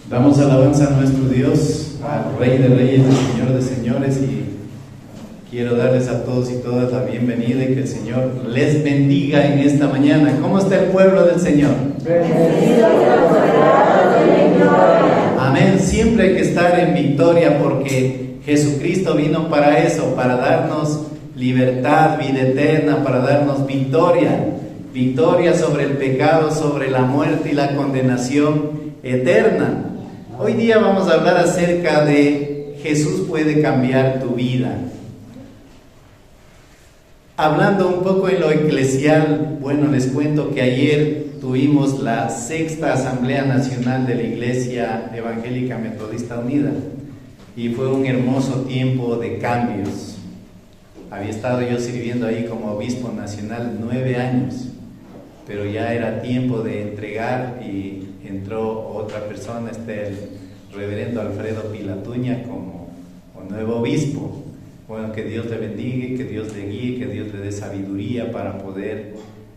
Damos alabanza a nuestro Dios, al Rey de Reyes, al Señor de Señores, y quiero darles a todos y todas la bienvenida y que el Señor les bendiga en esta mañana. ¿Cómo está el pueblo del Señor? Amén. Siempre hay que estar en victoria porque Jesucristo vino para eso, para darnos libertad, vida eterna, para darnos victoria. Victoria sobre el pecado, sobre la muerte y la condenación eterna. Hoy día vamos a hablar acerca de Jesús puede cambiar tu vida. Hablando un poco en lo eclesial, bueno, les cuento que ayer tuvimos la 6ª Asamblea Nacional de la Iglesia Evangélica Metodista Unida y fue un hermoso tiempo de cambios. Había estado yo sirviendo ahí como obispo nacional 9 años, pero ya era tiempo de entregar y entró otra persona, el reverendo Alfredo Pilatuña como nuevo obispo. Bueno, que Dios le bendiga, que Dios le guíe, que Dios le dé sabiduría para poder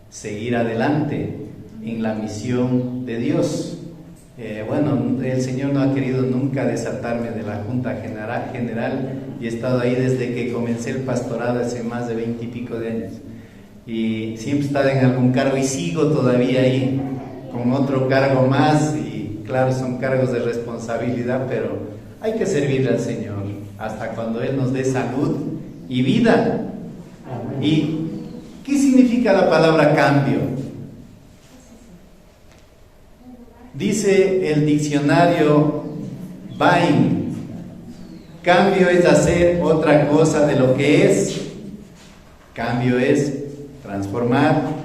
seguir adelante en la misión de Dios. Bueno, el Señor no ha querido nunca desatarme de la Junta General y he estado ahí desde que comencé el pastorado hace más de 20 y pico de años. Y siempre he estado en algún cargo y sigo todavía ahí con otro cargo más, y claro, son cargos de responsabilidad, pero hay que servirle al Señor hasta cuando Él nos dé salud y vida. ¿Y qué significa la palabra cambio? Dice el diccionario Bain, cambio es hacer otra cosa de lo que es. Cambio es transformar.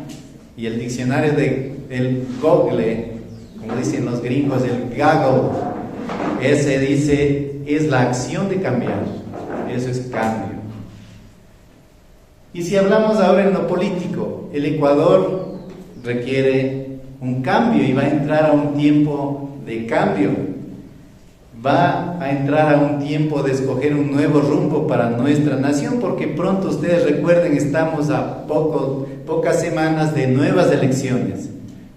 Y el diccionario del Google, como dicen los gringos, el Gaggle, ese dice, es la acción de cambiar. Eso es cambio. Y si hablamos ahora en lo político, el Ecuador requiere un cambio y va a entrar a un tiempo de cambio. Va a entrar a un tiempo de escoger un nuevo rumbo para nuestra nación, porque pronto, ustedes recuerden, estamos a pocas semanas de nuevas elecciones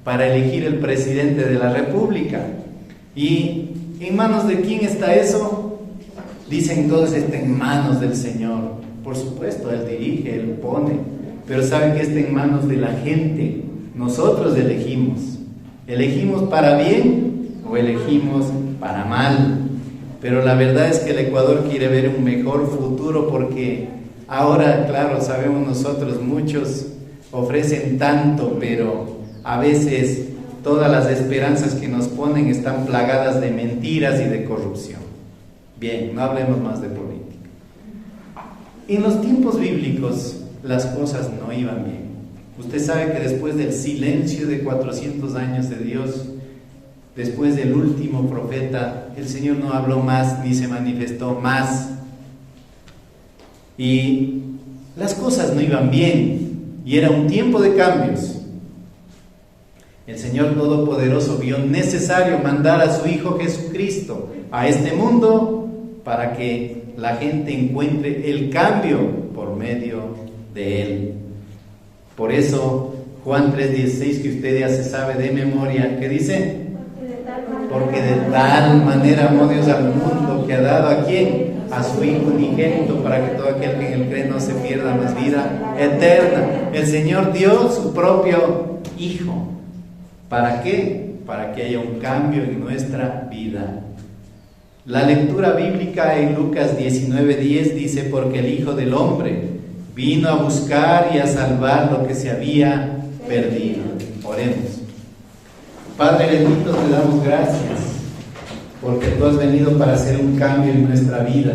para elegir el presidente de la República. ¿Y en manos de quién está eso? Dicen todos, está en manos del Señor. Por supuesto, Él dirige, Él pone, pero saben que está en manos de la gente. Nosotros elegimos para bien o elegimos para mal. Pero la verdad es que el Ecuador quiere ver un mejor futuro, porque ahora, claro, sabemos nosotros, muchos ofrecen tanto, pero a veces todas las esperanzas que nos ponen están plagadas de mentiras y de corrupción. Bien, no hablemos más de política. En los tiempos bíblicos las cosas no iban bien. Usted sabe que después del silencio de 400 años de Dios, después del último profeta, el Señor no habló más ni se manifestó más. Y las cosas no iban bien y era un tiempo de cambios. El Señor Todopoderoso vio necesario mandar a su Hijo Jesucristo a este mundo para que la gente encuentre el cambio por medio de Él. Por eso Juan 3:16, que usted ya se sabe de memoria, ¿qué dice? Porque de tal manera amó Dios al mundo, que ha dado ¿a quién? A su Hijo unigénito, para que todo aquel que en Él cree no se pierda, mas vida eterna. El Señor dio su propio Hijo. ¿Para qué? Para que haya un cambio en nuestra vida. La lectura bíblica en Lucas 19:10 dice, porque el Hijo del Hombre vino a buscar y a salvar lo que se había perdido. Oremos. Padre bendito, te damos gracias porque tú has venido para hacer un cambio en nuestra vida.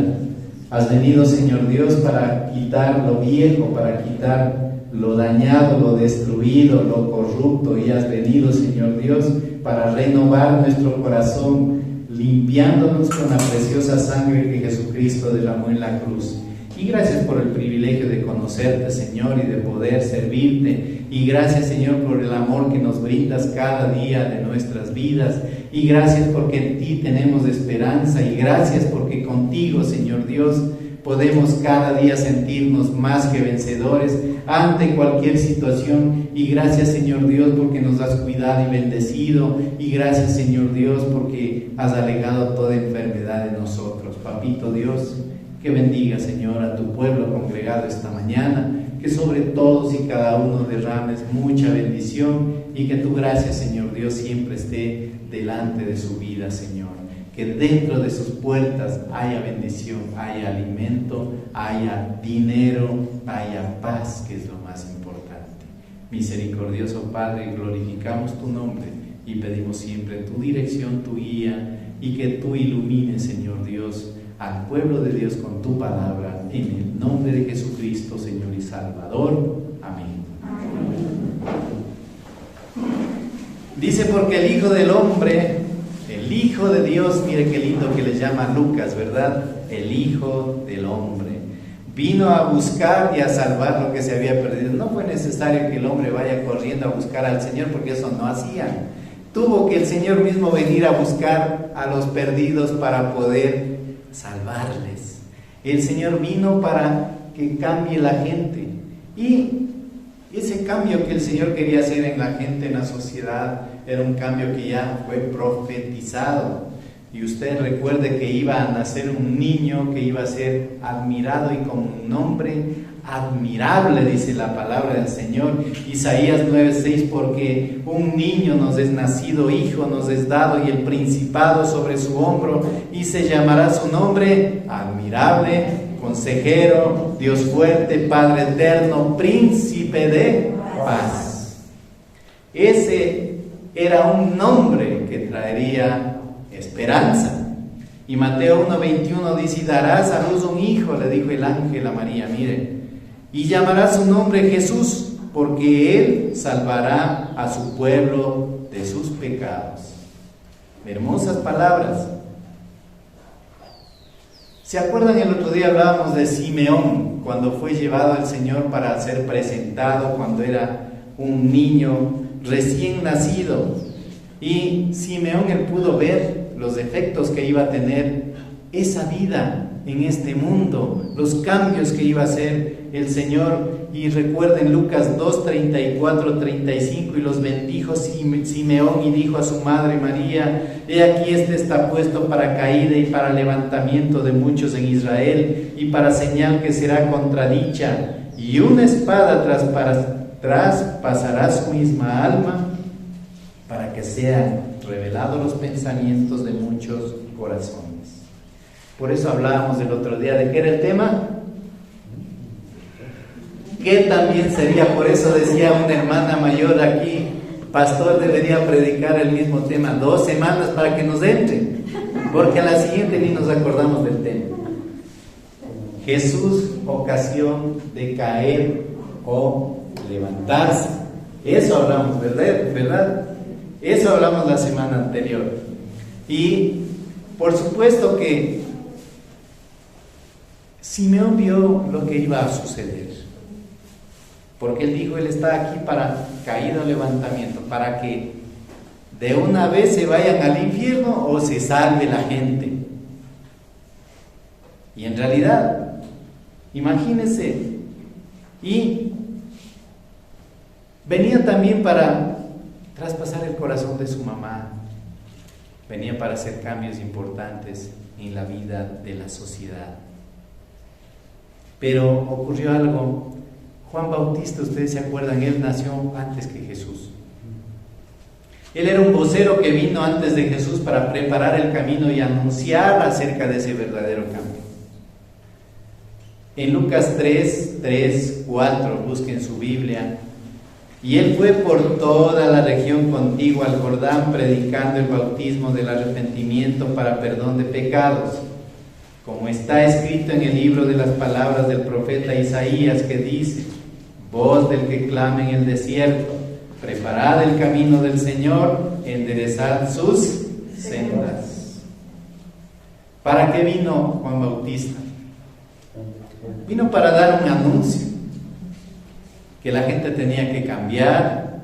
Has venido, Señor Dios, para quitar lo viejo, para quitar lo dañado, lo destruido, lo corrupto, y has venido, Señor Dios, para renovar nuestro corazón, limpiándonos con la preciosa sangre que Jesucristo derramó en la cruz. Y gracias por el privilegio de conocerte, Señor, y de poder servirte. Y gracias, Señor, por el amor que nos brindas cada día de nuestras vidas. Y gracias porque en ti tenemos esperanza. Y gracias porque contigo, Señor Dios, podemos cada día sentirnos más que vencedores ante cualquier situación. Y gracias, Señor Dios, porque nos has cuidado y bendecido, y gracias, Señor Dios, porque has alejado toda enfermedad de nosotros. Papito Dios, que bendiga, Señor, a tu pueblo congregado esta mañana, que sobre todos y cada uno derrames mucha bendición, y que tu gracia, Señor Dios, siempre esté delante de su vida, Señor. Que dentro de sus puertas haya bendición, haya alimento, haya dinero, haya paz, que es lo más importante. Misericordioso Padre, glorificamos tu nombre y pedimos siempre tu dirección, tu guía, y que tú ilumines, Señor Dios, al pueblo de Dios con tu palabra, en el nombre de Jesucristo, Señor y Salvador. Amén. Dice, porque el Hijo del Hombre, el Hijo de Dios, mire qué lindo que le llama Lucas, ¿verdad? El Hijo del Hombre vino a buscar y a salvar lo que se había perdido. No fue necesario que el hombre vaya corriendo a buscar al Señor, porque eso no hacían. Tuvo que el Señor mismo venir a buscar a los perdidos para poder salvarles. El Señor vino para que cambie la gente, y ese cambio que el Señor quería hacer en la gente, en la sociedad, era un cambio que ya fue profetizado. Y usted recuerde que iba a nacer un niño que iba a ser admirado y con un nombre admirable, dice la palabra del Señor. Isaías 9:6, porque un niño nos es nacido, hijo nos es dado, y el principado sobre su hombro, y se llamará su nombre admirable, consejero, Dios fuerte, Padre eterno, príncipe de paz. Ese era un nombre que traería esperanza. Y Mateo 1:21 dice, y darás a luz un hijo, le dijo el ángel a María, mire, y llamará su nombre Jesús, porque él salvará a su pueblo de sus pecados. Hermosas palabras. ¿Se acuerdan? El otro día hablábamos de Simeón, cuando fue llevado al Señor para ser presentado, cuando era un niño recién nacido. Y Simeón, él pudo ver los efectos que iba a tener esa vida en este mundo, los cambios que iba a hacer el Señor. Y recuerden Lucas 2:34-35, y los bendijo Simeón y dijo a su madre María, he aquí este está puesto para caída y para levantamiento de muchos en Israel, y para señal que será contradicha, y una espada traspasará su misma alma, para que sean revelados los pensamientos de muchos corazones. Por eso hablábamos el otro día de qué era el tema, que también sería, por eso decía una hermana mayor aquí, pastor debería predicar el mismo tema 2 semanas para que nos entre, porque a la siguiente ni nos acordamos del tema. Jesús, ocasión de caer o levantarse. Eso hablamos, ¿verdad? Eso hablamos la semana anterior. Y por supuesto que Simeón vio lo que iba a suceder, porque él dijo, él está aquí para caída o levantamiento, para que de una vez se vayan al infierno o se salve la gente. Y en realidad, imagínense, y venía también para traspasar el corazón de su mamá, venía para hacer cambios importantes en la vida de la sociedad. Pero ocurrió algo. Juan Bautista, ustedes se acuerdan, él nació antes que Jesús. Él era un vocero que vino antes de Jesús para preparar el camino y anunciar acerca de ese verdadero cambio. En Lucas 3:4, busquen su Biblia. Y él fue por toda la región contigua al Jordán, predicando el bautismo del arrepentimiento para perdón de pecados, como está escrito en el libro de las palabras del profeta Isaías, que dice, voz del que clama en el desierto, preparad el camino del Señor, enderezad sus sendas. ¿Para qué vino Juan Bautista? Vino para dar un anuncio, que la gente tenía que cambiar,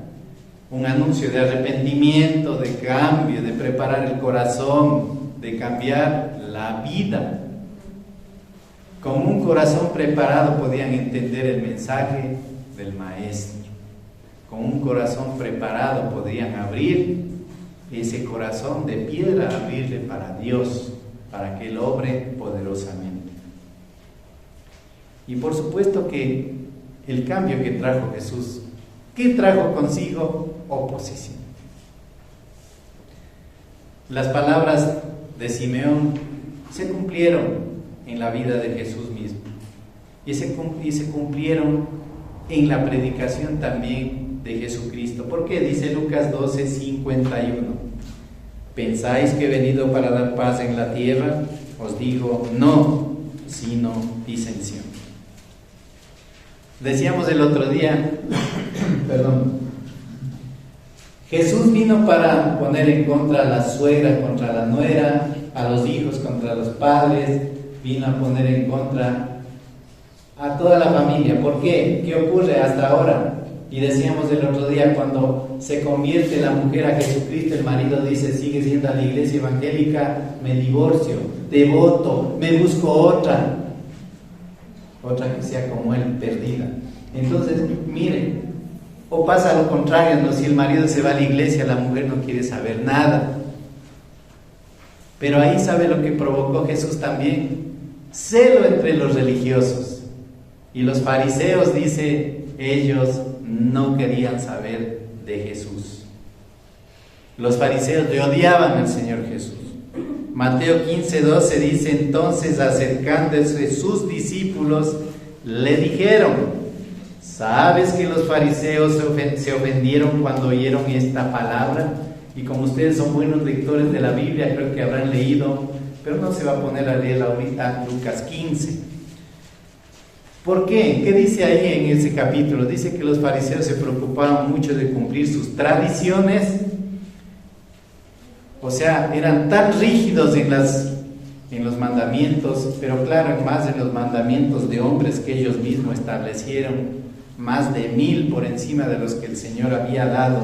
un anuncio de arrepentimiento, de cambio, de preparar el corazón, de cambiar la vida. Con un corazón preparado podían entender el mensaje del Maestro. Con un corazón preparado podían abrir ese corazón de piedra, abrirle para Dios, para que Él obre poderosamente. Y por supuesto que el cambio que trajo Jesús, ¿qué trajo consigo? Oposición. Las palabras de Simeón se cumplieron en la vida de Jesús mismo y se cumplieron en la predicación también de Jesucristo. ¿Por qué? Dice Lucas 12:51: ¿pensáis que he venido para dar paz en la tierra? Os digo, no, sino disensión. Decíamos el otro día, Jesús vino para poner en contra a la suegra contra la nuera, a los hijos contra los padres, vino a poner en contra a toda la familia. ¿Por qué? ¿Qué ocurre hasta ahora? Y decíamos el otro día, cuando se convierte la mujer a Jesucristo, el marido dice, sigue siendo a la iglesia evangélica, me divorcio, devoto, me busco otra que sea como él, perdida. Entonces, miren, o pasa lo contrario, ¿no? Si el marido se va a la iglesia, la mujer no quiere saber nada. Pero ahí sabe lo que provocó Jesús también: celo entre los religiosos. Y los fariseos, dice, ellos no querían saber de Jesús. Los fariseos le odiaban al Señor Jesús. Mateo 15:12 dice, entonces acercándose sus discípulos le dijeron, ¿sabes que los fariseos se ofendieron cuando oyeron esta palabra? Y como ustedes son buenos lectores de la Biblia, creo que habrán leído, pero no se va a poner a leer ahorita Lucas 15. ¿Por qué? ¿Qué dice ahí en ese capítulo? Dice que los fariseos se preocupaban mucho de cumplir sus tradiciones. O sea, eran tan rígidos en los mandamientos, pero claro, más en los mandamientos de hombres que ellos mismos establecieron, más de 1000 por encima de los que el Señor había dado.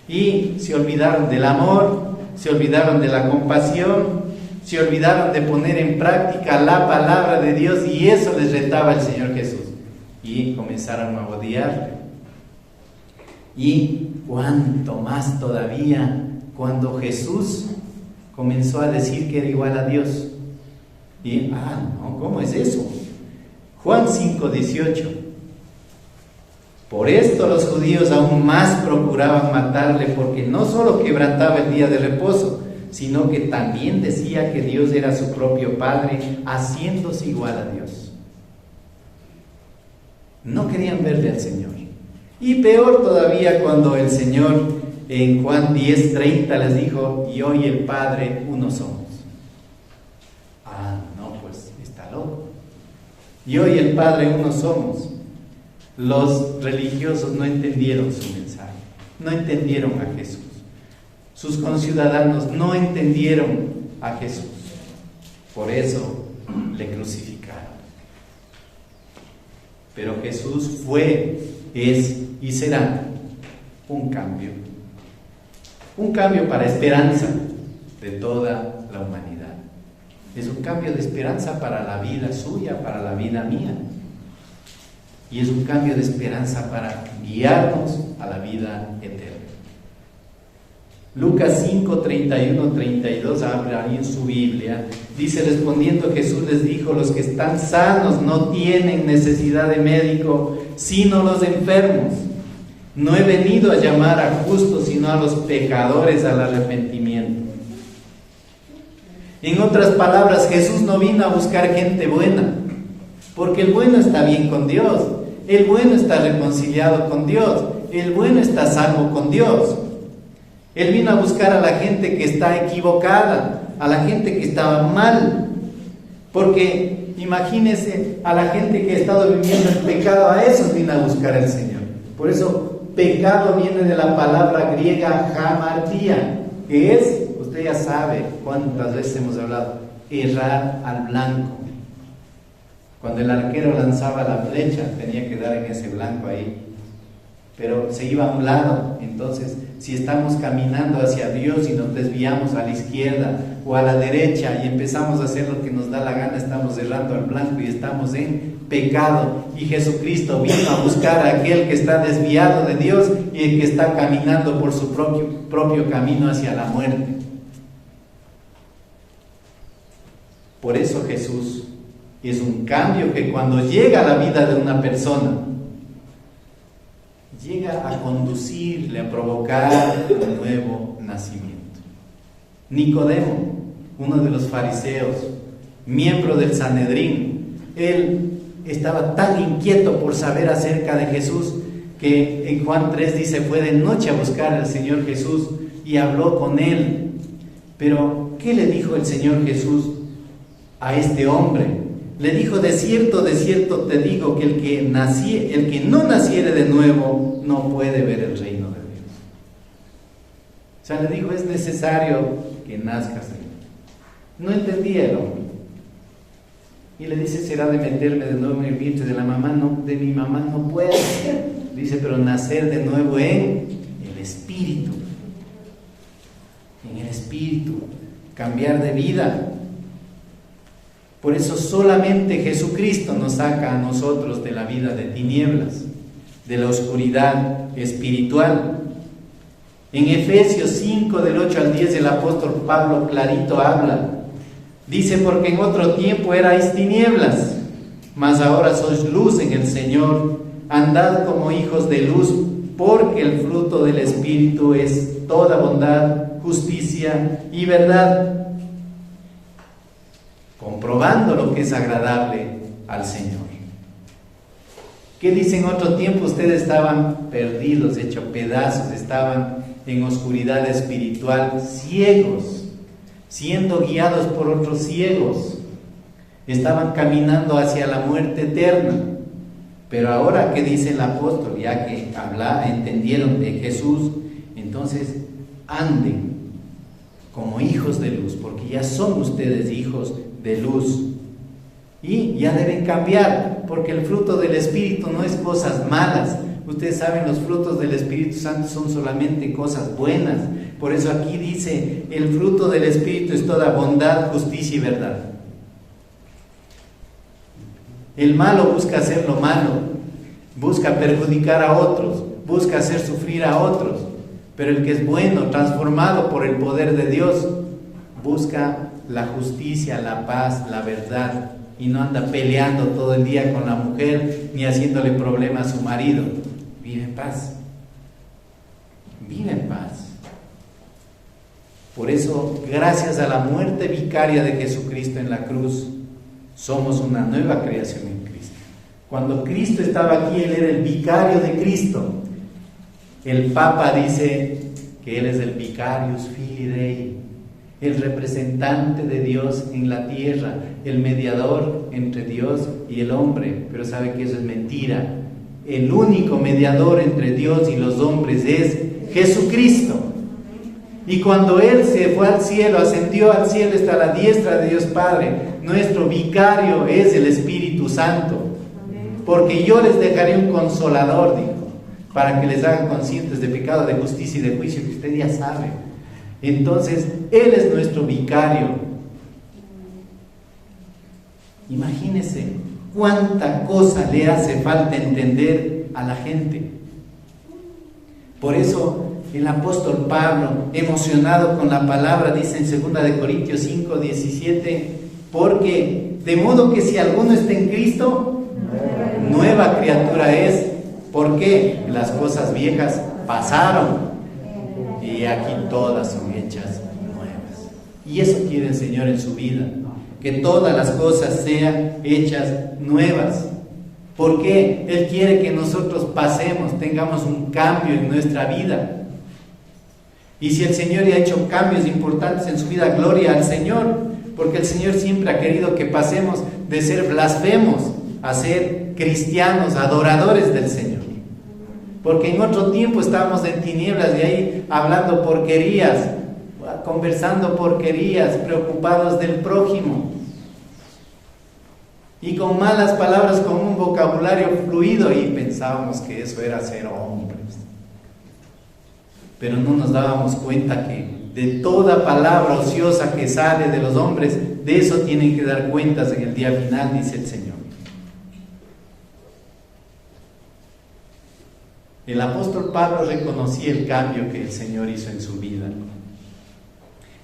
Y se olvidaron del amor, se olvidaron de la compasión, se olvidaron de poner en práctica la palabra de Dios, y eso les retaba el Señor Jesús. Y comenzaron a odiarle. Y cuánto más todavía cuando Jesús comenzó a decir que era igual a Dios. Y, no, ¿cómo es eso? Juan 5:18. Por esto los judíos aún más procuraban matarle, porque no solo quebrantaba el día de reposo, sino que también decía que Dios era su propio Padre, haciéndose igual a Dios. No querían verle al Señor. Y peor todavía cuando el Señor en Juan 10:30 les dijo, y hoy el Padre uno somos. No, pues está loco. Y hoy el Padre uno somos. Los religiosos no entendieron su mensaje, no entendieron a Jesús. Sus conciudadanos no entendieron a Jesús. Por eso le crucificaron. Pero Jesús fue, es y será un cambio. Un cambio para esperanza de toda la humanidad. Es un cambio de esperanza para la vida suya, para la vida mía. Y es un cambio de esperanza para guiarnos a la vida eterna. Lucas 5:31-32, habla ahí en su Biblia. Dice, respondiendo Jesús les dijo, los que están sanos no tienen necesidad de médico, sino los enfermos. No he venido a llamar a justos, sino a los pecadores al arrepentimiento. En otras palabras, Jesús no vino a buscar gente buena, porque el bueno está bien con Dios, el bueno está reconciliado con Dios, el bueno está salvo con Dios. Él vino a buscar a la gente que está equivocada, a la gente que estaba mal, porque imagínense a la gente que ha estado viviendo el pecado, a esos vino a buscar el Señor. Por eso pecado viene de la palabra griega hamartía, que es, usted ya sabe cuántas veces hemos hablado, errar al blanco. Cuando el arquero lanzaba la flecha, tenía que dar en ese blanco ahí. pero se iba a un lado. Entonces, si estamos caminando hacia Dios y nos desviamos a la izquierda o a la derecha y empezamos a hacer lo que nos da la gana, estamos errando al blanco y estamos en pecado. Y Jesucristo vino a buscar a aquel que está desviado de Dios y el que está caminando por su propio camino hacia la muerte. Por eso Jesús es un cambio que cuando llega a la vida de una persona, llega a conducirle, a provocar un nuevo nacimiento. Nicodemo, uno de los fariseos, miembro del Sanedrín, él estaba tan inquieto por saber acerca de Jesús que en Juan 3 dice, fue de noche a buscar al Señor Jesús y habló con él. Pero, ¿qué le dijo el Señor Jesús a este hombre? Le dijo, de cierto te digo que el que no naciere de nuevo no puede ver el reino de Dios. O sea, le dijo, es necesario que nazcas de nuevo. No entendía el hombre. Y le dice, será de meterme de nuevo en el vientre de la mamá, no, de mi mamá no puedo. Dice, pero nacer de nuevo en el Espíritu. En el Espíritu. Cambiar de vida. Por eso solamente Jesucristo nos saca a nosotros de la vida de tinieblas, de la oscuridad espiritual. En Efesios 5, del 8 al 10, el apóstol Pablo clarito habla. Dice, porque en otro tiempo erais tinieblas, mas ahora sois luz en el Señor. Andad como hijos de luz, porque el fruto del Espíritu es toda bondad, justicia y verdad, comprobando lo que es agradable al Señor. ¿Qué dice? En otro tiempo ustedes estaban perdidos, hechos pedazos, estaban en oscuridad espiritual, ciegos, siendo guiados por otros ciegos, estaban caminando hacia la muerte eterna. Pero ahora, ¿qué dice el apóstol? Ya que entendieron de Jesús, entonces anden como hijos de luz, porque ya son ustedes hijos de luz. Y ya deben cambiar, porque el fruto del Espíritu no es cosas malas. Ustedes saben, los frutos del Espíritu Santo son solamente cosas buenas. Por eso aquí dice, el fruto del Espíritu es toda bondad, justicia y verdad. El malo busca hacer lo malo, busca perjudicar a otros, busca hacer sufrir a otros. Pero el que es bueno, transformado por el poder de Dios, busca la justicia, la paz, la verdad, y no anda peleando todo el día con la mujer ni haciéndole problema a su marido. Vive en paz. Vive en paz. Por eso, gracias a la muerte vicaria de Jesucristo en la cruz, somos una nueva creación en Cristo. Cuando Cristo estaba aquí, Él era el vicario de Cristo. El Papa dice que Él es el Vicarius Filii Dei, el representante de Dios en la tierra, el mediador entre Dios y el hombre. Pero sabe que eso es mentira. El único mediador entre Dios y los hombres es Jesucristo. Y cuando Él se fue al cielo, ascendió al cielo, está a la diestra de Dios Padre, nuestro vicario es el Espíritu Santo. Porque yo les dejaré un consolador, dijo, para que les hagan conscientes de pecado, de justicia y de juicio, que usted ya sabe. Entonces, Él es nuestro vicario. Imagínese cuánta cosa le hace falta entender a la gente. Por eso el apóstol Pablo, emocionado con la palabra, dice en 2 de Corintios 5, 17, porque de modo que si alguno está en Cristo, nueva criatura es. ¿Por qué? Las cosas viejas pasaron y aquí todas son hechas nuevas. Y eso quiere el Señor en su vida, que todas las cosas sean hechas nuevas. ¿Por qué? Él quiere que nosotros pasemos, tengamos un cambio en nuestra vida. Y si el Señor ya ha hecho cambios importantes en su vida, gloria al Señor, porque el Señor siempre ha querido que pasemos de ser blasfemos a ser cristianos, adoradores del Señor. Porque en otro tiempo estábamos en tinieblas y ahí hablando porquerías, conversando porquerías, preocupados del prójimo. Y con malas palabras, con un vocabulario fluido, y pensábamos que eso era ser hombres. pero no nos dábamos cuenta que de toda palabra ociosa que sale de los hombres, de eso tienen que dar cuentas en el día final, dice el Señor. El apóstol Pablo reconocía el cambio que el Señor hizo en su vida.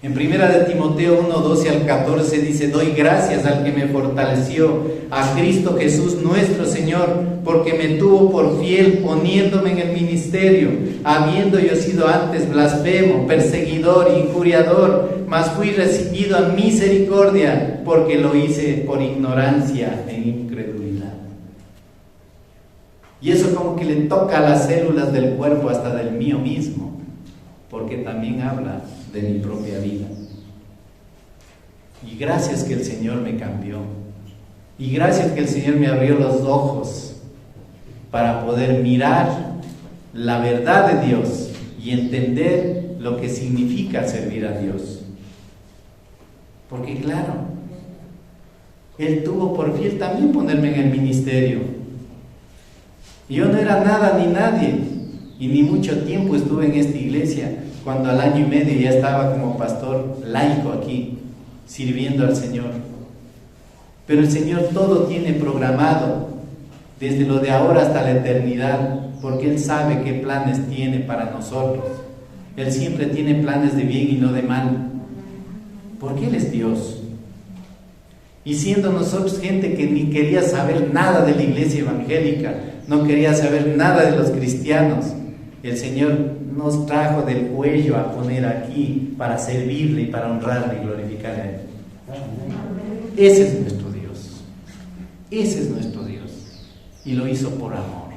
En 1 de Timoteo 1, 12 al 14 dice: doy gracias al que me fortaleció, a Cristo Jesús nuestro Señor, porque me tuvo por fiel poniéndome en el ministerio, habiendo yo sido antes blasfemo, perseguidor, injuriador, mas fui recibido a misericordia, porque lo hice por ignorancia e incredulidad. Y eso como que le toca a las células del cuerpo, hasta del mío mismo, porque también habla de mi propia vida. Y gracias que el Señor me cambió, y gracias que el Señor me abrió los ojos para poder mirar la verdad de Dios y entender lo que significa servir a Dios. Porque claro, Él tuvo por fiel también ponerme en el ministerio. Yo no era nada ni nadie, y ni mucho tiempo estuve en esta iglesia, cuando al año y medio ya estaba como pastor laico aquí, sirviendo al Señor. Pero el Señor todo tiene programado, desde lo de ahora hasta la eternidad, porque Él sabe qué planes tiene para nosotros. Él siempre tiene planes de bien y no de mal, porque Él es Dios. Y siendo nosotros gente que ni quería saber nada de la iglesia evangélica, no quería saber nada de los cristianos, el Señor nos trajo del cuello a poner aquí para servirle y para honrarle y glorificarle a Él. Ese es nuestro Dios. Ese es nuestro Dios. Y lo hizo por amor.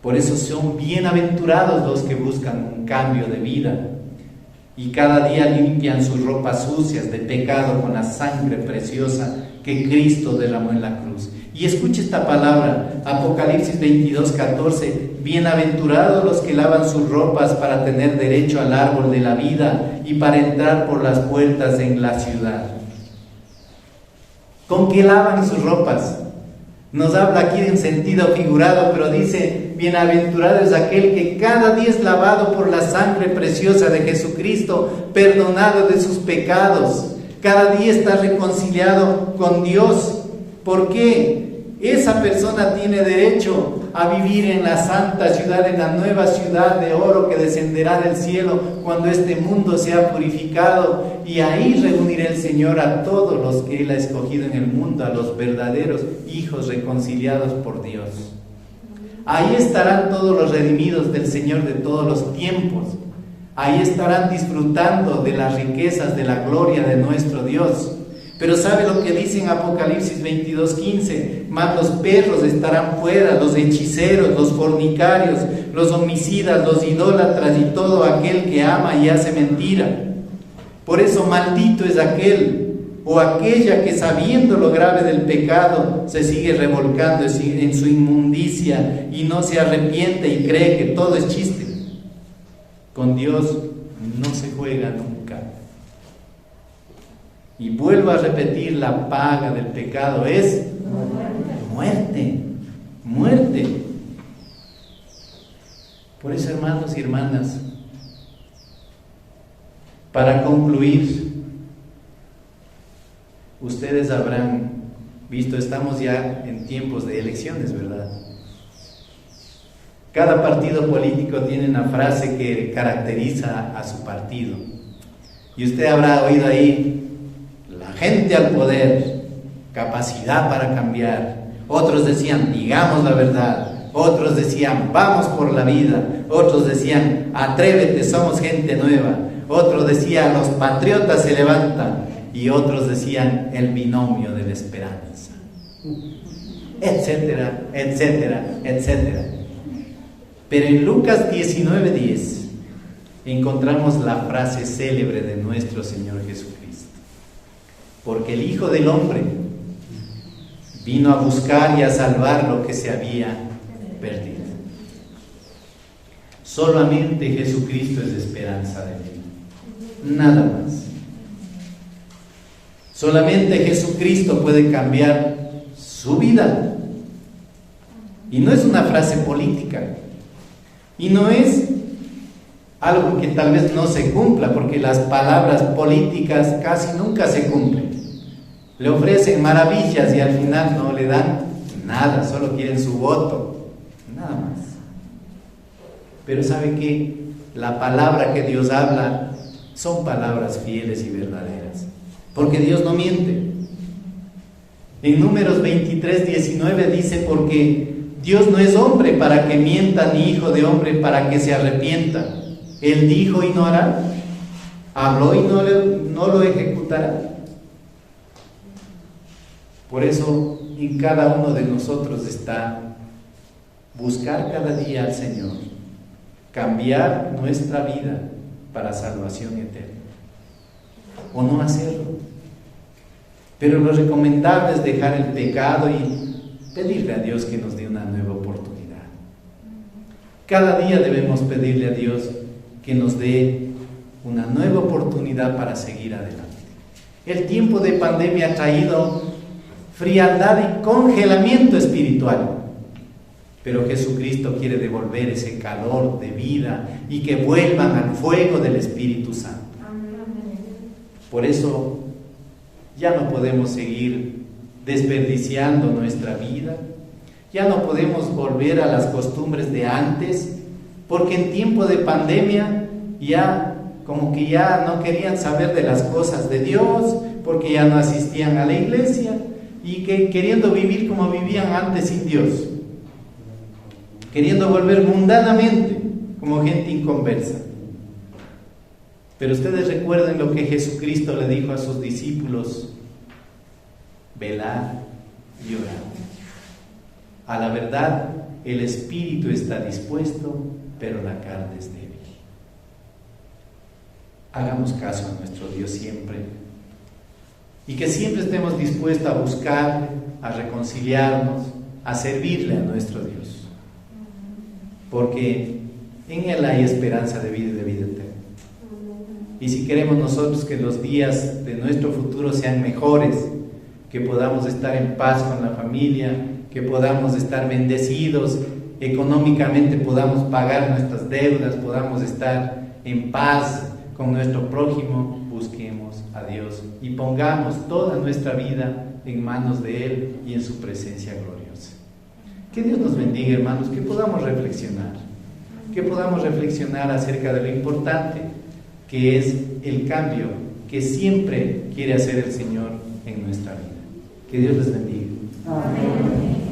Por eso son bienaventurados los que buscan un cambio de vida y cada día limpian sus ropas sucias de pecado con la sangre preciosa que Cristo derramó en la cruz. Y escuche esta palabra, Apocalipsis 22, 14: bienaventurados los que lavan sus ropas para tener derecho al árbol de la vida y para entrar por las puertas en la ciudad. ¿Con qué lavan sus ropas? Nos habla aquí en sentido figurado, pero dice: bienaventurado es aquel que cada día es lavado por la sangre preciosa de Jesucristo, perdonado de sus pecados, cada día está reconciliado con Dios. ¿Por qué? Esa persona tiene derecho a vivir en la santa ciudad, en la nueva ciudad de oro que descenderá del cielo cuando este mundo sea purificado, y ahí reunirá el Señor a todos los que Él ha escogido en el mundo, a los verdaderos hijos reconciliados por Dios. Ahí estarán todos los redimidos del Señor de todos los tiempos. Ahí estarán disfrutando de las riquezas de la gloria de nuestro Dios. Pero ¿sabe lo que dice en Apocalipsis 22:15? Mas los perros estarán fuera, los hechiceros, los fornicarios, los homicidas, los idólatras y todo aquel que ama y hace mentira. Por eso maldito es aquel o aquella que, sabiendo lo grave del pecado, se sigue revolcando en su inmundicia y no se arrepiente y cree que todo es chiste. Con Dios no se juega nunca. Y vuelvo a repetir, la paga del pecado es muerte, muerte. Por eso, hermanos y hermanas, para concluir, ustedes habrán visto, estamos ya en tiempos de elecciones, ¿verdad? Cada partido político tiene una frase que caracteriza a su partido. Y usted habrá oído ahí: la gente al poder, capacidad para cambiar. Otros decían: digamos la verdad. Otros decían: vamos por la vida. Otros decían: atrévete, somos gente nueva. Otros decían: los patriotas se levantan. Y otros decían: el binomio de la esperanza, etcétera, etcétera, etcétera. Pero en Lucas 19:10 encontramos la frase célebre de nuestro Señor Jesucristo: porque el Hijo del Hombre vino a buscar y a salvar lo que se había perdido. Solamente Jesucristo es esperanza de vida, nada más. Solamente Jesucristo puede cambiar su vida. Y no es una frase política, y no es algo que tal vez no se cumpla, porque las palabras políticas casi nunca se cumplen. Le ofrecen maravillas y al final no le dan nada, solo quieren su voto, nada más. Pero ¿sabe qué? La palabra que Dios habla son palabras fieles y verdaderas, porque Dios no miente. En Números 23:19 dice: porque Dios no es hombre para que mienta, ni hijo de hombre para que se arrepienta. Él dijo y no hará, habló y no lo ejecutará. Por eso en cada uno de nosotros está buscar cada día al Señor, cambiar nuestra vida para salvación eterna, o no hacerlo. Pero lo recomendable es dejar el pecado y pedirle a Dios que nos dé una nueva oportunidad. Cada día debemos pedirle a Dios que nos dé una nueva oportunidad para seguir adelante. El tiempo de pandemia ha traído frialdad y congelamiento espiritual, pero Jesucristo quiere devolver ese calor de vida y que vuelvan al fuego del Espíritu Santo. Por eso ya no podemos seguir desperdiciando nuestra vida, ya no podemos volver a las costumbres de antes, porque en tiempo de pandemia ya como que ya no querían saber de las cosas de Dios, porque ya no asistían a la iglesia y que queriendo vivir como vivían antes sin Dios, queriendo volver mundanamente como gente inconversa. Pero ustedes recuerden lo que Jesucristo le dijo a sus discípulos: velad y orad. A la verdad, el espíritu está dispuesto, pero la carne es débil. Hagamos caso a nuestro Dios siempre, y que siempre estemos dispuestos a buscarle, a reconciliarnos, a servirle a nuestro Dios, porque en Él hay esperanza de vida y de vida eterna. Y si queremos nosotros que los días de nuestro futuro sean mejores, que podamos estar en paz con la familia, que podamos estar bendecidos económicamente, podamos pagar nuestras deudas, podamos estar en paz con nuestro prójimo, busquemos a Dios y pongamos toda nuestra vida en manos de Él y en su presencia gloriosa. Que Dios nos bendiga, hermanos, que podamos reflexionar acerca de lo importante que es el cambio que siempre quiere hacer el Señor en nuestra vida. Que Dios les bendiga. Amén.